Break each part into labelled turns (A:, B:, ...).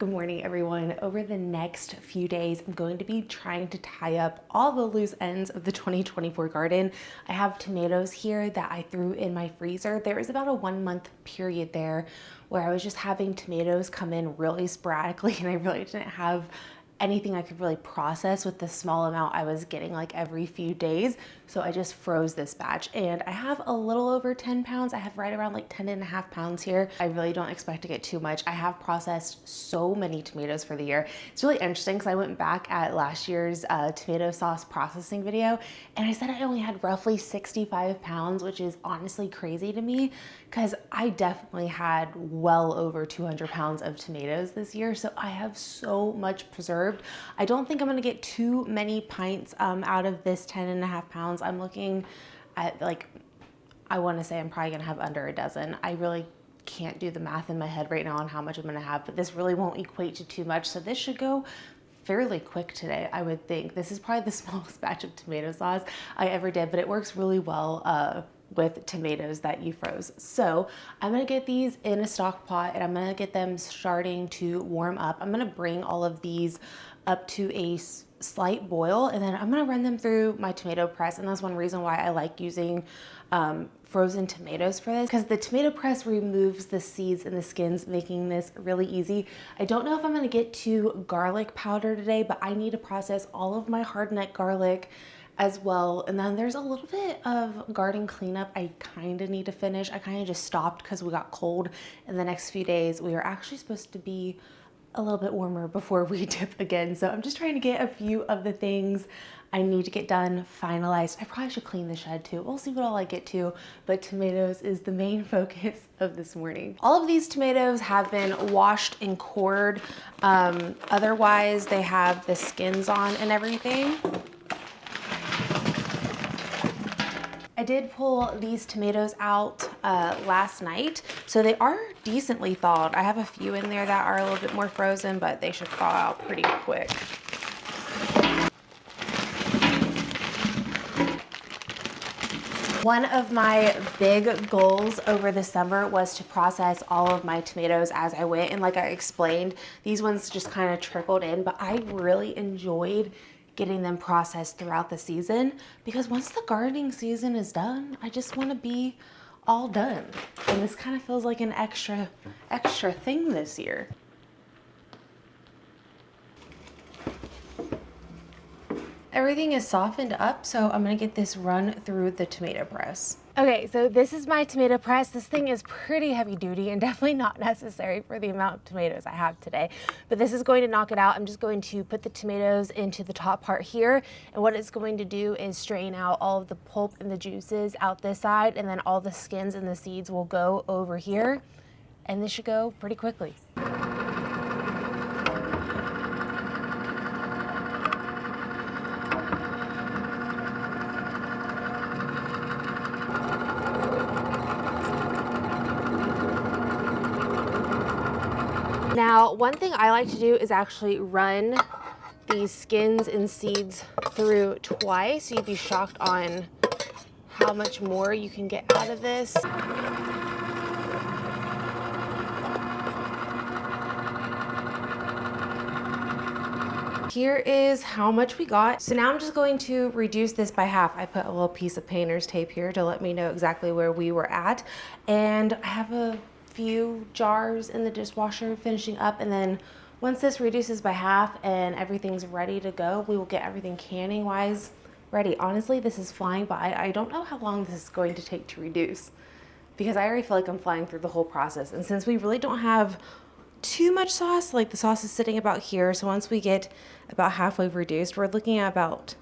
A: Good morning, everyone. Over the next few days, I'm going to be trying to tie up all the loose ends of the 2024 garden. I have tomatoes here that I threw in my freezer. There was about a 1-month period there where I was just having tomatoes come in really sporadically, and I really didn't have anything I could really process with the small amount I was getting like every few days. So I just froze this batch and I have a little over 10 pounds. I have right around like 10.5 pounds here. I really don't expect to get too much. I have processed so many tomatoes for the year. It's really interesting because I went back at last year's tomato sauce processing video and I said I only had roughly 65 pounds, which is honestly crazy to me because I definitely had well over 200 pounds of tomatoes this year. So I have so much preserved. I don't think I'm gonna get too many pints out of this 10.5 pounds. I'm looking at like, I wanna say I'm probably gonna have under a dozen. I really can't do the math in my head right now on how much I'm gonna have, but this really won't equate to too much. So this should go fairly quick today, I would think. This is probably the smallest batch of tomato sauce I ever did, but it works really well with tomatoes that you froze. So I'm gonna get these in a stock pot and I'm gonna get them starting to warm up. I'm gonna bring all of these up to a slight boil and then I'm gonna run them through my tomato press. And that's one reason why I like using frozen tomatoes for this, because the tomato press removes the seeds and the skins, making this really easy. I don't know if I'm gonna get to garlic powder today, but I need to process all of my hardneck garlic as well. And then there's a little bit of garden cleanup I kind of need to finish. I kind of just stopped because we got cold. In the next few days, we are actually supposed to be a little bit warmer before we dip again. So I'm just trying to get a few of the things I need to get done finalized. I probably should clean the shed too. We'll see what all I get to, but tomatoes is the main focus of this morning. All of these tomatoes have been washed and cored. Otherwise, they have the skins on and everything. I did pull these tomatoes out last night, so they are decently thawed. I have a few in there that are a little bit more frozen, but they should thaw out pretty quick. One of my big goals over the summer was to process all of my tomatoes as I went, and like I explained, these ones just kind of trickled in, but I really enjoyed getting them processed throughout the season because once the gardening season is done, I just want to be all done. And this kind of feels like an extra thing this year. Everything is softened up, so I'm gonna get this run through the tomato press. Okay, so this is my tomato press. This thing is pretty heavy duty and definitely not necessary for the amount of tomatoes I have today, but this is going to knock it out. I'm just going to put the tomatoes into the top part here, and what it's going to do is strain out all of the pulp and the juices out this side, and then all the skins and the seeds will go over here, and this should go pretty quickly. Now, one thing I like to do is actually run these skins and seeds through twice. You'd be shocked on how much more you can get out of this. Here is how much we got. So now I'm just going to reduce this by half. I put a little piece of painter's tape here to let me know exactly where we were at. And I have a few jars in the dishwasher finishing up, and then once this reduces by half and everything's ready to go, we will get everything canning wise ready. Honestly, this is flying by. I don't know how long this is going to take to reduce because I already feel like I'm flying through the whole process. And since we really don't have too much sauce, like the sauce is sitting about here, so once we get about halfway reduced, we're looking at about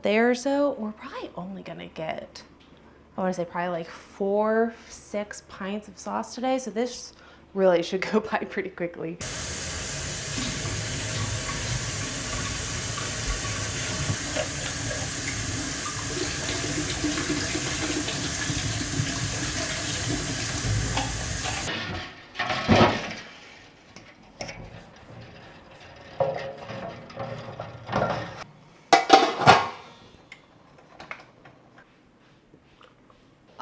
A: there or so. We're probably only gonna get, I want to say probably like 4-6 pints of sauce today. So this really should go by pretty quickly.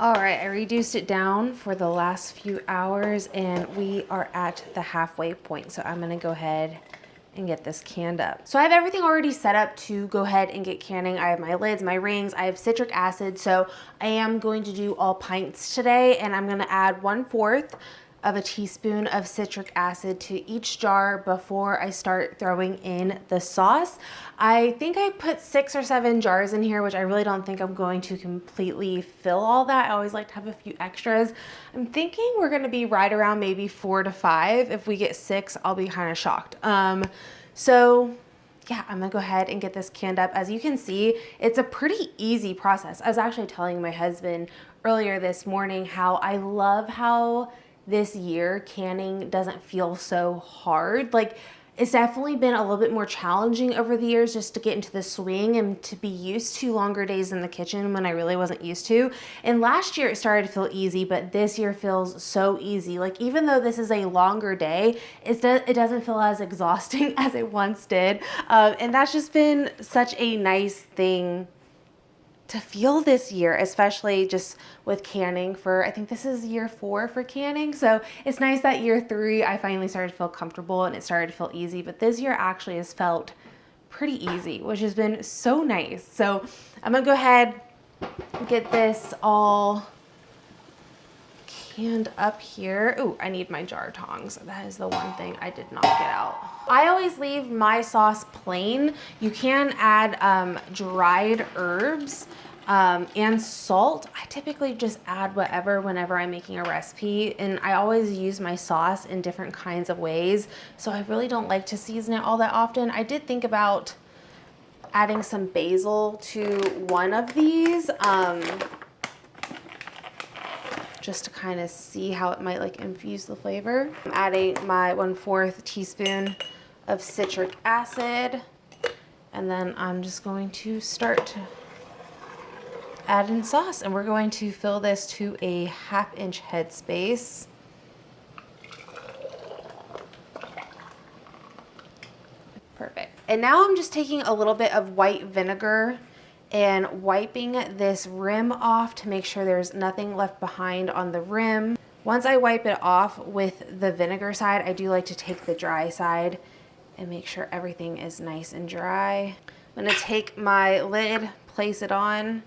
A: All right, I reduced it down for the last few hours and we are at the halfway point. So I'm gonna go ahead and get this canned up. So I have everything already set up to go ahead and get canning. I have my lids, my rings, I have citric acid. So I am going to do all pints today, and I'm gonna add 1/4 of a teaspoon of citric acid to each jar before I start throwing in the sauce. I think I put 6 or 7 jars in here, which I really don't think I'm going to completely fill all that. I always like to have a few extras. I'm thinking we're gonna be right around maybe 4 to 5. If we get 6, I'll be kind of shocked. So yeah, I'm gonna go ahead and get this canned up. As you can see, it's a pretty easy process. I was actually telling my husband earlier this morning how I love how this year canning doesn't feel so hard. Like, it's definitely been a little bit more challenging over the years just to get into the swing and to be used to longer days in the kitchen when I really wasn't used to. And last year it started to feel easy, but this year feels so easy. Like, even though this is a longer day, it doesn't feel as exhausting as it once did. And that's just been such a nice thing to feel this year, especially just with canning for, I think this is year 4 for canning. So it's nice that year 3, I finally started to feel comfortable and it started to feel easy, but this year actually has felt pretty easy, which has been so nice. So I'm gonna go ahead and get this all canned up here. Ooh, I need my jar tongs. That is the one thing I did not get out. I always leave my sauce plain. You can add dried herbs and salt. I typically just add whatever whenever I'm making a recipe, and I always use my sauce in different kinds of ways, so I really don't like to season it all that often. I did think about adding some basil to one of these, just to kind of see how it might like infuse the flavor. I'm adding my 1/4 teaspoon of citric acid, and then I'm just going to start to add in sauce, and we're going to fill this to a 1/2 inch head space. Perfect. And now I'm just taking a little bit of white vinegar and wiping this rim off to make sure there's nothing left behind on the rim. Once I wipe it off with the vinegar side, I do like to take the dry side and make sure everything is nice and dry. I'm gonna take my lid, place it on,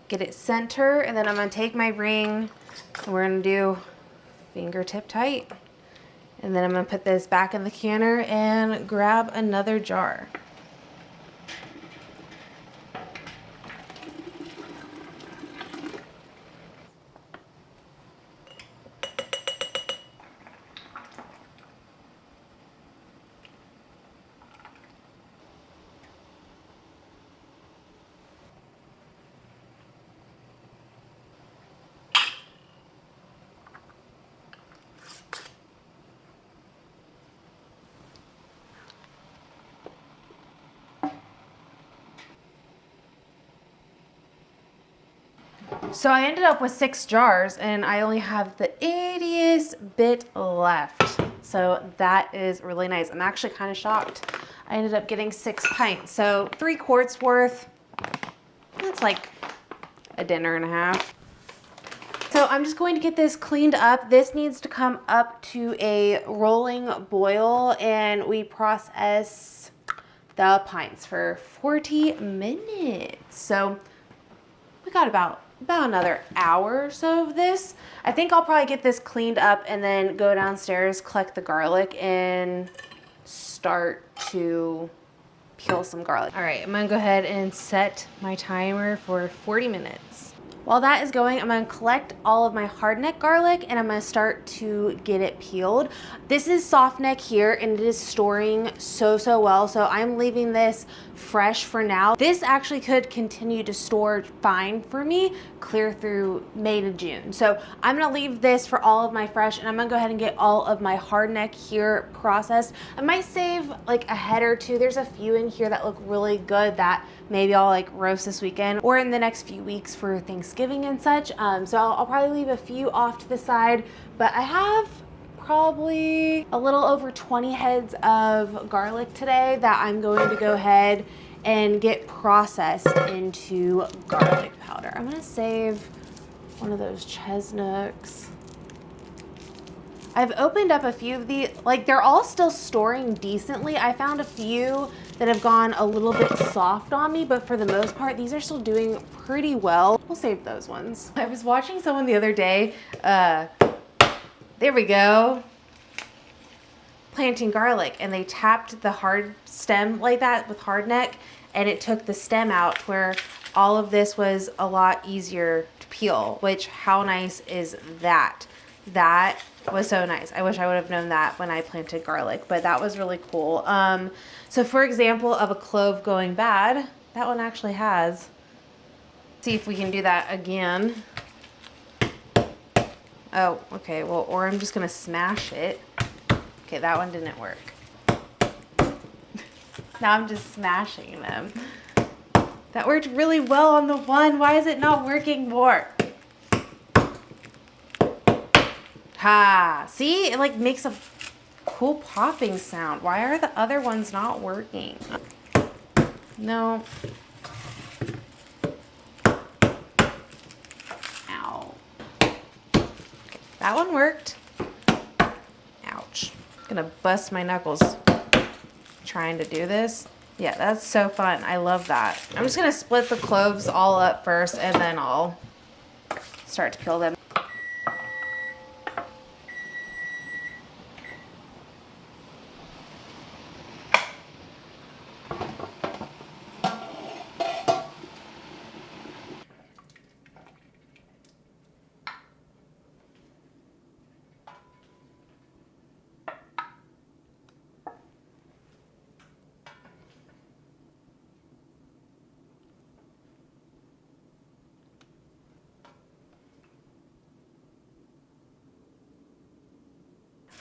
A: get it center, and then I'm gonna take my ring and we're gonna do fingertip tight. And then I'm gonna put this back in the canner and grab another jar. So I ended up with 6 jars and I only have the ittiest bit left. So that is really nice. I'm actually kind of shocked. I ended up getting 6 pints. So 3 quarts worth, that's like a dinner and a half. So I'm just going to get this cleaned up. This needs to come up to a rolling boil, and we process the pints for 40 minutes. So we got about another hour or so of this. I think I'll probably get this cleaned up and then go downstairs, collect the garlic, and start to peel some garlic. All right, I'm gonna go ahead and set my timer for 40 minutes. While that is going, I'm gonna collect all of my hardneck garlic and I'm gonna start to get it peeled. This is soft neck here and it is storing so well, so I'm leaving this fresh for now. This actually could continue to store fine for me clear through May to June. So I'm gonna leave this for all of my fresh, and I'm gonna go ahead and get all of my hardneck here processed. I might save like a head or two. There's a few in here that look really good that maybe I'll like roast this weekend or in the next few weeks for Thanksgiving and such. So I'll probably leave a few off to the side, but I have probably a little over 20 heads of garlic today that I'm going to go ahead and get processed into garlic powder. I'm gonna save one of those chestnuts. I've opened up a few of these, like they're all still storing decently. I found a few that have gone a little bit soft on me, but for the most part, these are still doing pretty well. We'll save those ones. I was watching someone the other day, there we go, planting garlic, and they tapped the hard stem like that with hardneck, and it took the stem out where all of this was a lot easier to peel, which how nice is that? That was so nice. I wish I would have known that when I planted garlic, but that was really cool. So for example of a clove going bad, that one actually has. See if we can do that again. Oh, okay, well, or I'm just gonna smash it. Okay, that one didn't work. Now I'm just smashing them. That worked really well on the one. Why is it not working more? Ha, see, it like makes a cool popping sound. Why are the other ones not working? No. Ow. Okay, that one worked. Ouch. I'm gonna bust my knuckles trying to do this. Yeah, that's so fun. I love that. I'm just gonna split the cloves all up first and then I'll start to peel them.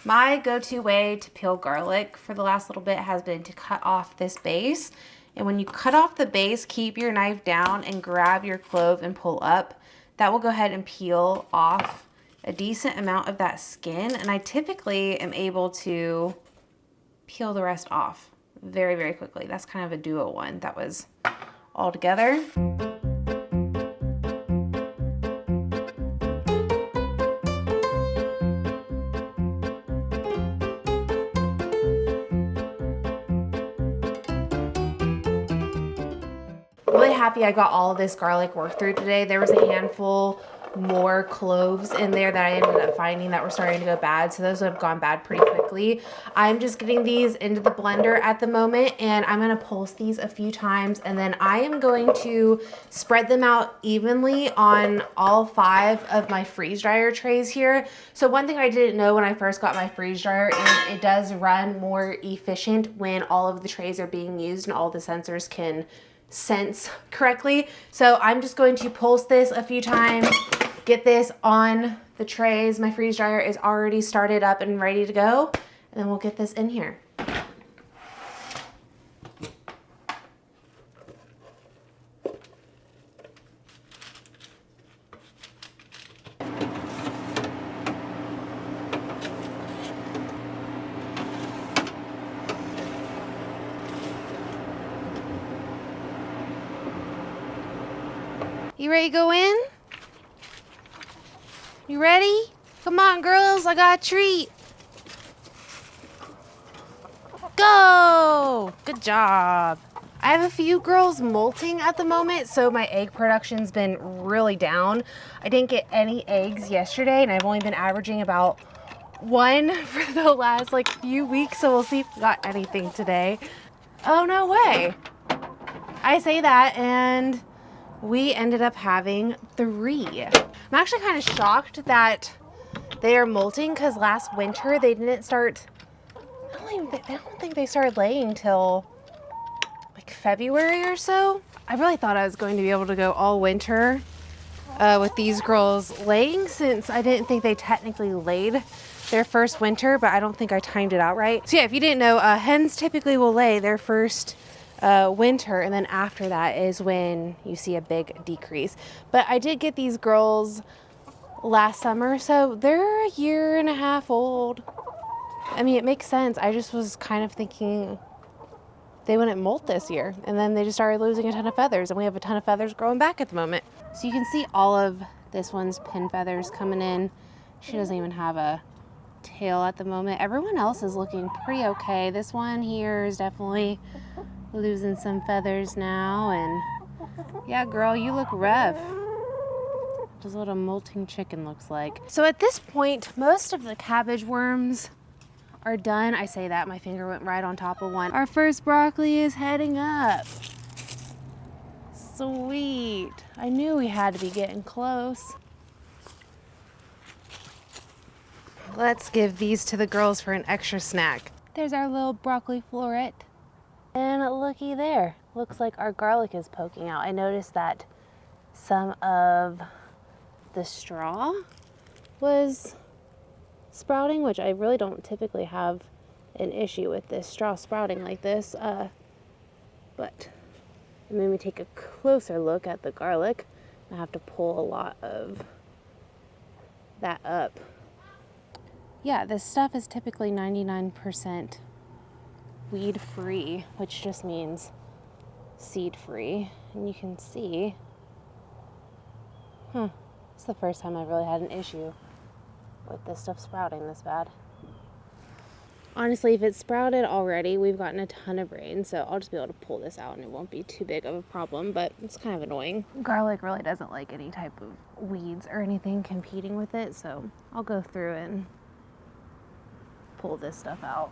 A: My go-to way to peel garlic for the last little bit has been to cut off this base. And when you cut off the base, keep your knife down and grab your clove and pull up. That will go ahead and peel off a decent amount of that skin. And I typically am able to peel the rest off very, very quickly. That's kind of a duo one that was all together. Really happy I got all of this garlic worked through today. There was a handful more cloves in there that I ended up finding that were starting to go bad, so those have gone bad pretty quickly. I'm just getting these into the blender at the moment, and I'm going to pulse these a few times, and then I am going to spread them out evenly on all 5 of my freeze dryer trays here. So one thing I didn't know when I first got my freeze dryer is it does run more efficient when all of the trays are being used and all the sensors can sense correctly. So I'm just going to pulse this a few times, get this on the trays. My freeze dryer is already started up and ready to go, and then we'll get this in here. You ready to go in? You ready? Come on, girls, I got a treat. Go! Good job. I have a few girls molting at the moment, so my egg production's been really down. I didn't get any eggs yesterday, and I've only been averaging about 1 for the last few weeks, so we'll see if we got anything today. Oh, no way. I say that, and we ended up having 3. I'm actually kind of shocked that they are molting because last winter they didn't start, I don't think they started laying till February or so. I really thought I was going to be able to go all winter with these girls laying, since I didn't think they technically laid their first winter, but I don't think I timed it out right. So yeah, if you didn't know, hens typically will lay their first winter, and then after that is when you see a big decrease. But I did get these girls last summer, so they're a 1.5 years old. I mean, it makes sense. I just was kind of thinking they wouldn't molt this year, and then they just started losing a ton of feathers, and we have a ton of feathers growing back at the moment. So you can see all of This one's pin feathers coming in. She doesn't even have a tail at the moment. Everyone else is looking pretty okay. This one here is definitely losing some feathers now. And yeah, girl, you look rough. Just what a molting chicken looks like. So at this point, most of the cabbage worms are done. I say that, my finger went right on top of one. Our first broccoli is heading up. Sweet. I knew we had to be getting close. Let's give these to the girls for an extra snack. There's our little broccoli floret. And looky there. Looks like our garlic is poking out. I noticed that some of the straw was sprouting, which I really don't typically have an issue with this straw sprouting like this. But it made me take a closer look at the garlic. I have to pull a lot of that up. Yeah, this stuff is typically 99% weed free, which just means seed free. And you can see, it's the first time I've really had an issue with this stuff sprouting this bad. Honestly, if it's sprouted already, we've gotten a ton of rain, so I'll just be able to pull this out and it won't be too big of a problem, but it's kind of annoying. Garlic really doesn't like any type of weeds or anything competing with it, so I'll go through and pull this stuff out.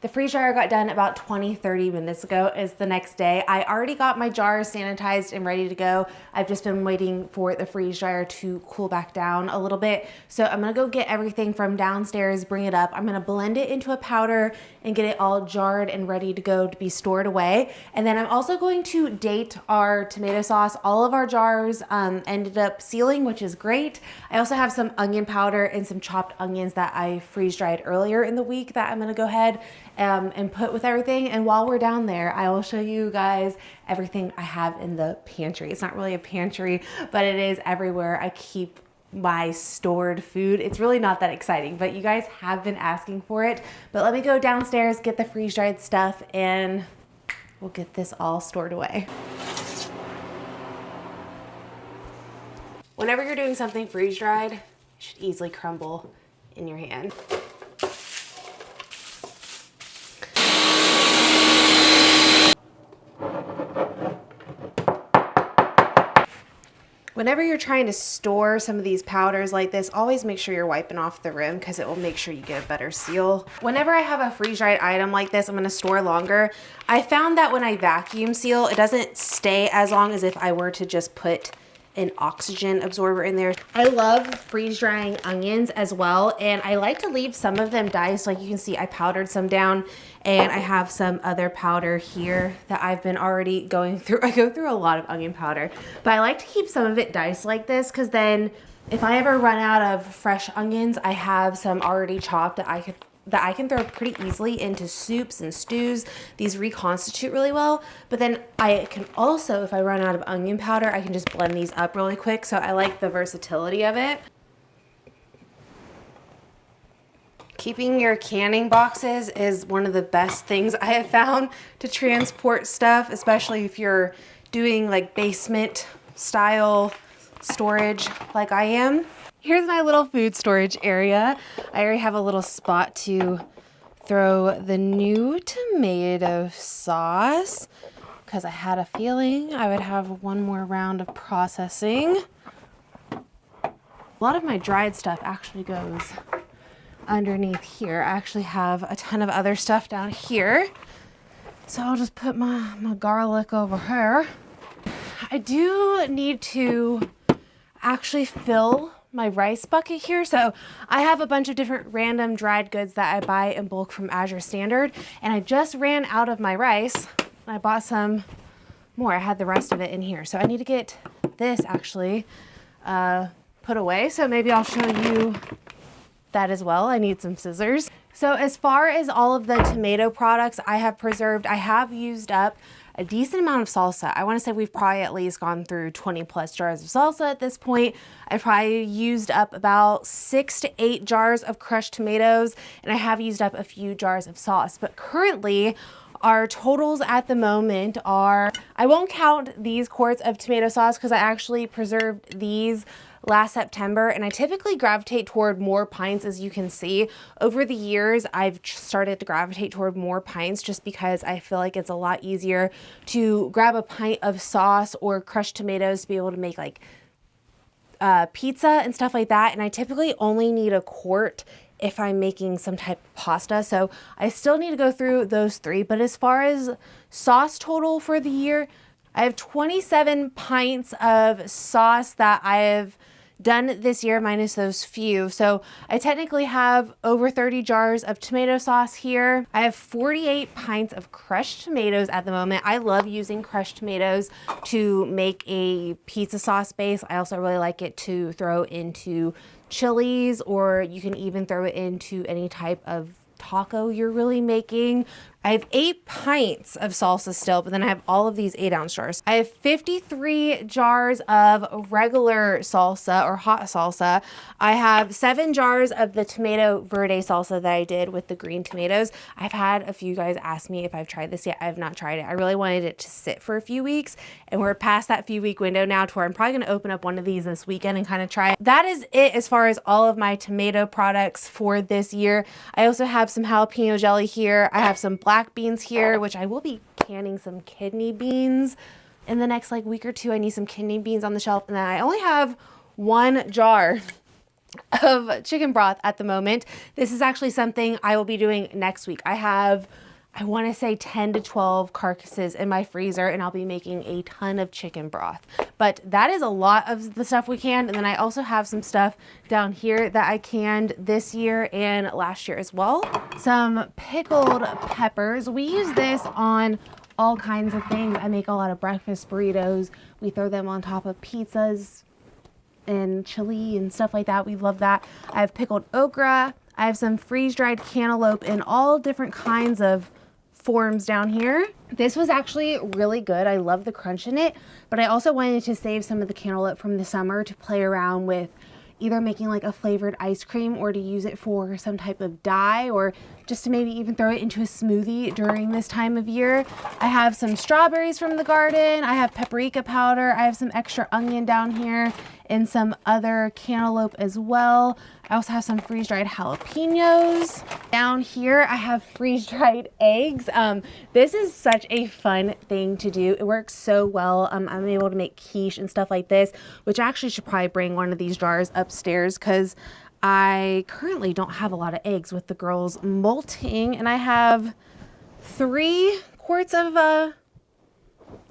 A: The freeze dryer got done about 20-30 minutes ago. Is the next day. I already got my jars sanitized and ready to go. I've just been waiting for the freeze dryer to cool back down a little bit. So I'm gonna go get everything from downstairs, bring it up. I'm gonna blend it into a powder and get it all jarred and ready to go to be stored away. And then I'm also going to date our tomato sauce. All of our jars ended up sealing, which is great. I also have some onion powder and some chopped onions that I freeze dried earlier in the week that I'm gonna go ahead and put with everything. And while we're down there, I will show you guys everything I have in the pantry. It's not really a pantry, but it is everywhere I keep my stored food. It's really not that exciting, but you guys have been asking for it. But let me go downstairs, get the freeze dried stuff, and we'll get this all stored away. Whenever you're doing something freeze dried, it should easily crumble in your hand. Whenever you're trying to store some of these powders like this, always make sure you're wiping off the rim because it will make sure you get a better seal. Whenever I have a freeze-dried item like this, I'm gonna store longer. I found that when I vacuum seal, it doesn't stay as long as if I were to just put an oxygen absorber in there. I love freeze drying onions as well, and I like to leave some of them diced. Like you can see, I powdered some down, and I have some other powder here that I've been already going through. I go through a lot of onion powder, but I like to keep some of it diced like this because then if I ever run out of fresh onions, I have some already chopped that I can throw pretty easily into soups and stews. These reconstitute really well, but then I can also, if I run out of onion powder, I can just blend these up really quick. So I like the versatility of it. Keeping your canning boxes is one of the best things I have found to transport stuff, especially if you're doing like basement style storage like I am. Here's my little food storage area. I already have a little spot to throw the new tomato sauce because I had a feeling I would have one more round of processing. A lot of my dried stuff actually goes underneath here. I actually have a ton of other stuff down here. So I'll just put my garlic over here. I do need to actually fill my rice bucket here. So I have a bunch of different random dried goods that I buy in bulk from Azure Standard, and I just ran out of my rice. I bought some more. I had the rest of it in here. So I need to get this actually put away. So maybe I'll show you that as well. I need some scissors. So as far as all of the tomato products I have preserved, I have used up a decent amount of salsa. I want to say we've probably at least gone through 20 plus jars of salsa at this point. I've probably used up about 6 to 8 jars of crushed tomatoes, and I have used up a few jars of sauce. But currently, Our totals at the moment are, I won't count these quarts of tomato sauce because I actually preserved these last September, and I typically gravitate toward more pints. As you can see, over the years I've started to gravitate toward more pints just because I feel like it's a lot easier to grab a pint of sauce or crushed tomatoes to be able to make like pizza and stuff like that. And I typically only need a quart if I'm making some type of pasta, so I still need to go through those three. But as far as sauce total for the year, I have 27 pints of sauce that I have done this year minus those few. So I technically have over 30 jars of tomato sauce here. I have 48 pints of crushed tomatoes at the moment. I love using crushed tomatoes to make a pizza sauce base. I also really like it to throw into chilies, or you can even throw it into any type of taco you're really making. I have 8 pints of salsa still, but then I have all of these 8-ounce jars. I have 53 jars of regular salsa or hot salsa. I have 7 jars of the tomato verde salsa that I did with the green tomatoes. I've had a few guys ask me if I've tried this yet. I have not tried it. I really wanted it to sit for a few weeks, and we're past that few week window now to where I'm probably going to open up one of these this weekend and kind of try it. That is it as far as all of my tomato products for this year. I also have some jalapeno jelly here. I have some black beans here, which I will be canning some kidney beans in the next like week or two. I need some kidney beans on the shelf. And then I only have 1 jar of chicken broth at the moment. This is actually something I will be doing next week. I have, I want to say 10 to 12 carcasses in my freezer, and I'll be making a ton of chicken broth. But that is a lot of the stuff we canned. And then I also have some stuff down here that I canned this year and last year as well. Some pickled peppers. We use this on all kinds of things. I make a lot of breakfast burritos. We throw them on top of pizzas and chili and stuff like that. We love that. I have pickled okra. I have some freeze-dried cantaloupe in all different kinds of forms down here. This was actually really good. I love the crunch in it, but I also wanted to save some of the cantaloupe from the summer to play around with either making like a flavored ice cream or to use it for some type of dye, or just to maybe even throw it into a smoothie during this time of year. I have some strawberries from the garden. I have paprika powder. I have some extra onion down here and some other cantaloupe as well. I also have some freeze-dried jalapenos. Down here, I have freeze-dried eggs. This is such a fun thing to do. It works so well. I'm able to make quiche and stuff like this, which I actually should probably bring one of these jars upstairs because I currently don't have a lot of eggs with the girls molting, and I have 3 quarts of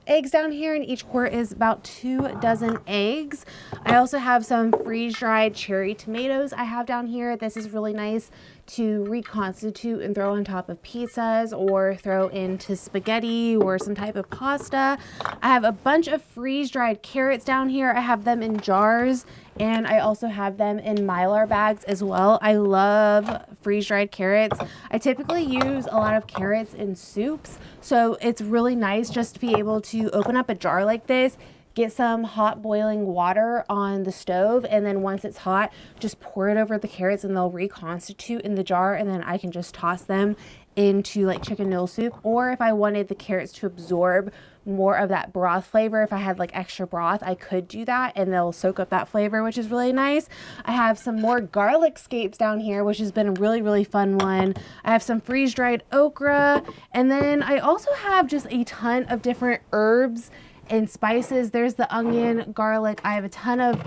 A: eggs down here, and each quart is about 2 dozen eggs. I also have some freeze-dried cherry tomatoes I have down here. This is really nice to reconstitute and throw on top of pizzas or throw into spaghetti or some type of pasta. I have a bunch of freeze-dried carrots down here. I have them in jars, and I also have them in Mylar bags as well. I love freeze-dried carrots. I typically use a lot of carrots in soups, so it's really nice just to be able to open up a jar like this, get some hot boiling water on the stove, and then once it's hot, just pour it over the carrots and they'll reconstitute in the jar, and then I can just toss them into like chicken noodle soup. Or if I wanted the carrots to absorb more of that broth flavor, if I had like extra broth, I could do that and they'll soak up that flavor, which is really nice. I have some more garlic scapes down here, which has been a really, really fun one. I have some freeze-dried okra, and then I also have just a ton of different herbs and spices. There's the onion, garlic. I have a ton of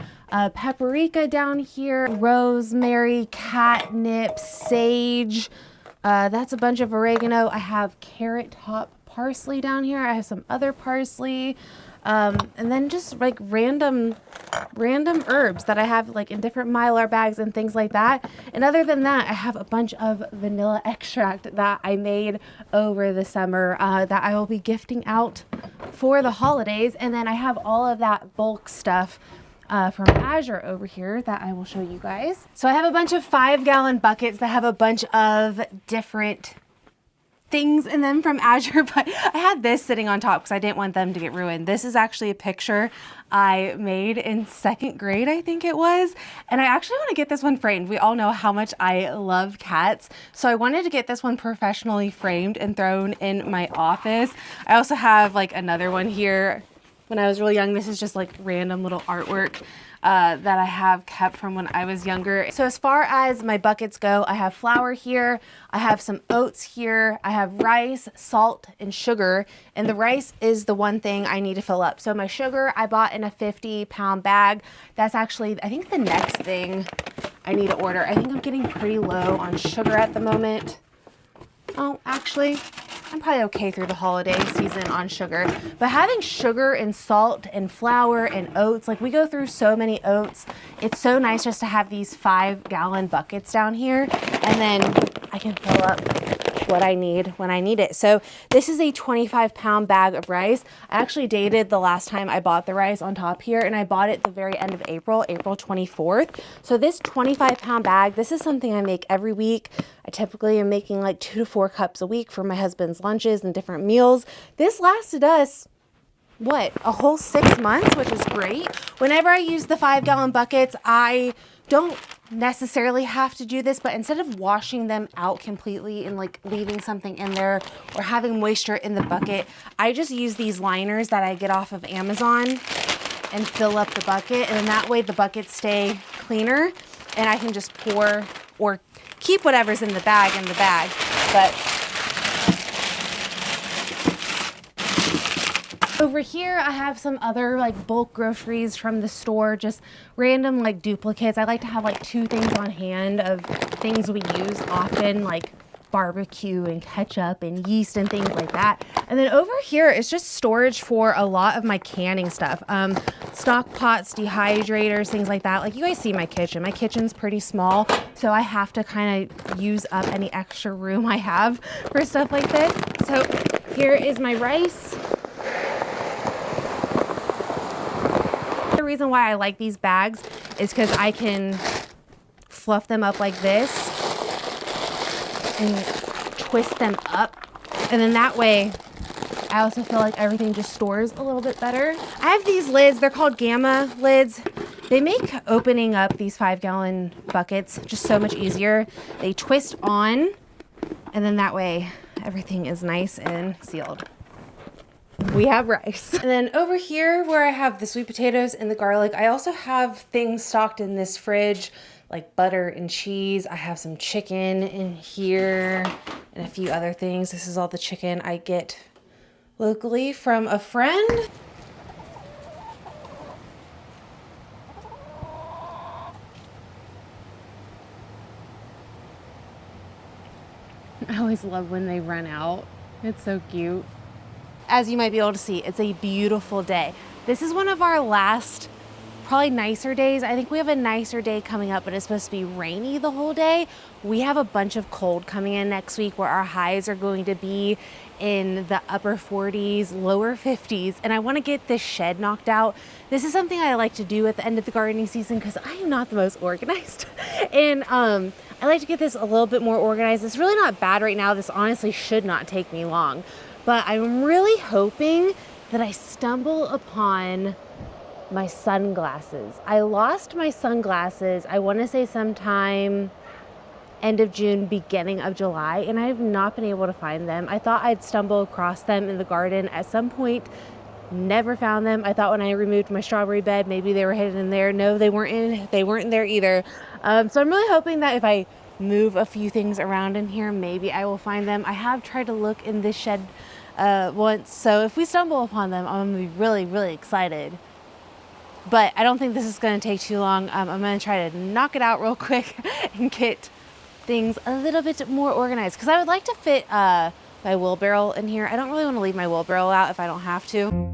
A: paprika down here, rosemary, catnip, sage. That's a bunch of oregano. I have carrot top parsley down here. I have some other parsley. And then just like random herbs that I have like in different Mylar bags and things like that. And other than that, I have a bunch of vanilla extract that I made over the summer that I will be gifting out for the holidays. And then I have all of that bulk stuff from Azure over here that I will show you guys. So I have a bunch of 5-gallon buckets that have a bunch of different things in them from Azure, but I had this sitting on top because I didn't want them to get ruined. This is actually a picture I made in 2nd grade, I think it was. And I actually want to get this one framed. We all know how much I love cats. So I wanted to get this one professionally framed and thrown in my office. I also have like another one here. When I was really young, this is just like random little artwork that I have kept from when I was younger. So as far as my buckets go, I have flour here, I have some oats here, I have rice, salt, and sugar, and the rice is the one thing I need to fill up. So my sugar I bought in a 50-pound bag. That's actually, I think, the next thing I need to order. I think I'm getting pretty low on sugar at the moment. Oh, actually, I'm probably okay through the holiday season on sugar, but having sugar and salt and flour and oats, like we go through so many oats, it's so nice just to have these 5-gallon buckets down here, and then I can fill up what I need when I need it. So this is a 25-pound bag of rice. I actually dated the last time I bought the rice on top here, and I bought it the very end of April 24th. So this 25-pound bag, this is something I make every week. I typically am making like 2 to 4 cups a week for my husband's lunches and different meals. This lasted us, what, a whole 6 months, which is great. Whenever I use the 5-gallon buckets, I don't necessarily have to do this, but instead of washing them out completely and like leaving something in there or having moisture in the bucket, I just use these liners that I get off of Amazon and fill up the bucket, and then that way the buckets stay cleaner and I can just pour or keep whatever's in the bag. But over here, I have some other like bulk groceries from the store, just random like duplicates. I like to have like 2 things on hand of things we use often, like barbecue and ketchup and yeast and things like that. And then over here is just storage for a lot of my canning stuff. Stock pots, dehydrators, things like that. Like you guys see my kitchen. My kitchen's pretty small, so I have to kind of use up any extra room I have for stuff like this. So here is my rice. The reason why I like these bags is because I can fluff them up like this and twist them up, and then that way I also feel like everything just stores a little bit better. I have these lids, they're called Gamma lids. They make opening up these 5-gallon buckets just so much easier. They twist on, and then that way everything is nice and sealed. We have rice. And then over here where I have the sweet potatoes and the garlic, I also have things stocked in this fridge like butter and cheese. I have some chicken in here and a few other things. This is all the chicken I get locally from a friend. I always love when they run out. It's so cute. As you might be able to see, it's a beautiful day. This is one of our last, probably nicer days. I think we have a nicer day coming up, but it's supposed to be rainy the whole day. We have a bunch of cold coming in next week where our highs are going to be in the upper 40s, lower 50s, and I want to get this shed knocked out. This is something I like to do at the end of the gardening season because I am not the most organized. And I like to get this a little bit more organized. It's really not bad right now. This honestly should not take me long. But I'm really hoping that I stumble upon my sunglasses. I lost my sunglasses, I want to say sometime end of June, beginning of July, and I have not been able to find them. I thought I'd stumble across them in the garden at some point. Never found them. I thought when I removed my strawberry bed, maybe they were hidden in there. No, they weren't in there either. So I'm really hoping that if I move a few things around in here, maybe I will find them. I have tried to look in this shed once, so if we stumble upon them, I'm gonna be really, really excited. But I don't think this is gonna take too long. I'm gonna try to knock it out real quick and get things a little bit more organized, because I would like to fit my wheelbarrow in here. I don't really want to leave my wheelbarrow out if I don't have to.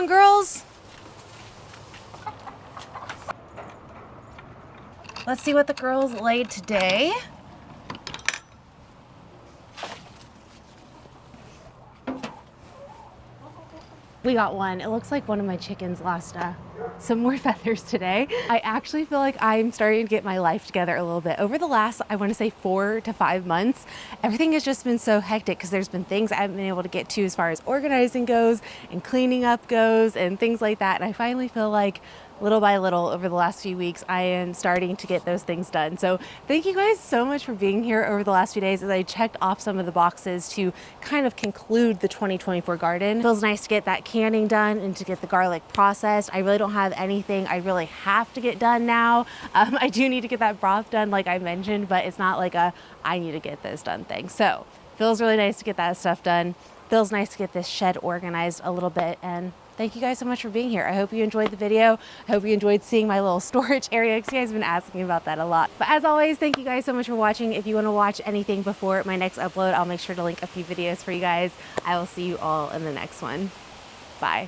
A: Girls, Let's see what the girls laid today. We got one. It looks like one of my chickens lost some more feathers today. I actually feel like I'm starting to get my life together a little bit. Over the last, I want to say 4 to 5 months, everything has just been so hectic because there's been things I haven't been able to get to as far as organizing goes and cleaning up goes and things like that. And I finally feel like little by little over the last few weeks, I am starting to get those things done. So thank you guys so much for being here over the last few days as I checked off some of the boxes to kind of conclude the 2024 garden. It feels nice to get that canning done and to get the garlic processed. I really don't have anything I really have to get done now. I do need to get that broth done like I mentioned, but it's not like a I need to get this done thing. So feels really nice to get that stuff done. Feels nice to get this shed organized a little bit, and thank you guys so much for being here. I hope you enjoyed the video. I hope you enjoyed seeing my little storage area because you guys have been asking about that a lot. But as always, thank you guys so much for watching. If you want to watch anything before my next upload, I'll make sure to link a few videos for you guys. I will see you all in the next one. Bye.